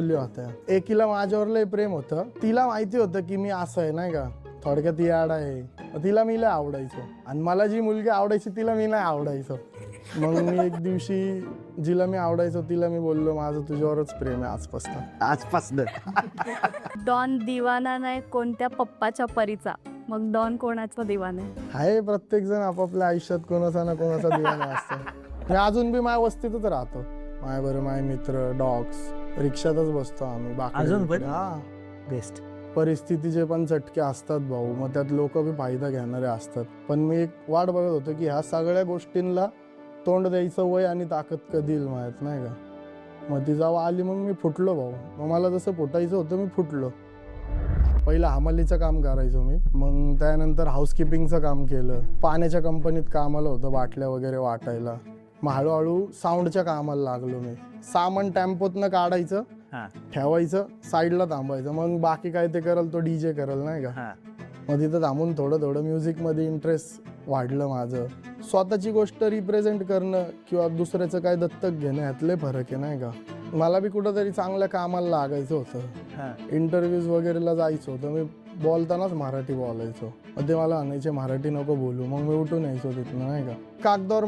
मुली होत्या. एकीला माझ्यावर लय प्रेम होतं. तिला माहिती होतं की मी असं आहे नाही का, थोडक्यात याड आहे. तिला मी लय आवडायचो आणि मला जी मुलगी आवडायची तिला मी नाही आवडायचो. मग मी एक दिवशी जिला मी आवडायचो तिला मी बोललो माझं तुझ्यावरच प्रेम आहे आजपासून डॉन दिवाना नाही कोणत्या पप्पाच्या परीचा. मग डॉन कोणाचा दिवाना आहे? आहे. प्रत्येक जण आपापल्या आयुष्यात कोणाचा ना कोणाचा दिवाना असतो. मी अजून बी माझ्या वस्तीतच राहतो. माझे मित्र, डॉग्स, रिक्षातच बसतो आम्ही. अजून पण? हा, बेस्ट. परिस्थितीचे पण चटके असतात भाऊ, मग त्यात लोक बी फायदा घेणारे असतात. पण मी एक वाट बघत होतो की ह्या सगळ्या गोष्टींना तोंड द्यायचं वय आणि ताकद कधी येईल माहीत नाही का. मग ती जेव्हा आली मग मी फुटलो भाऊ. मग मला जसं फुटायचं होतं मी फुटलो. पहिलं हमालीचं काम करायचो मी, मग त्यानंतर हाऊसकीपिंगचं काम केलं. पाण्याच्या कंपनीत कामाला होतं, बाटल्या वगैरे वाटायला. मग हळूहळू साऊंडच्या कामाला लागलो मी. सामान टेम्पोतनं काढायचं, ठेवायचं, साईडला थांबायचं. मग बाकी काय ते करल तो DJ करल नाही का. मग तिथं थांबून थोडं म्युझिकमध्ये इंटरेस्ट वाढलं माझं. स्वतःची गोष्ट रिप्रेझेंट करणं किंवा दुसऱ्याचं काय दत्तक घेणं ह्यातले फरक आहे नाही का. मला बी कुठंतरी चांगल्या कामाला लागायचं होतं. इंटरव्ह्यूज वगैरेला जायचं होतं. मी बोलतानाच मराठी बोलायचो. मग ते मला म्हणायचे मराठी नको बोलू. मग मी उठून यायचो तिथनं नाही का. कागदावर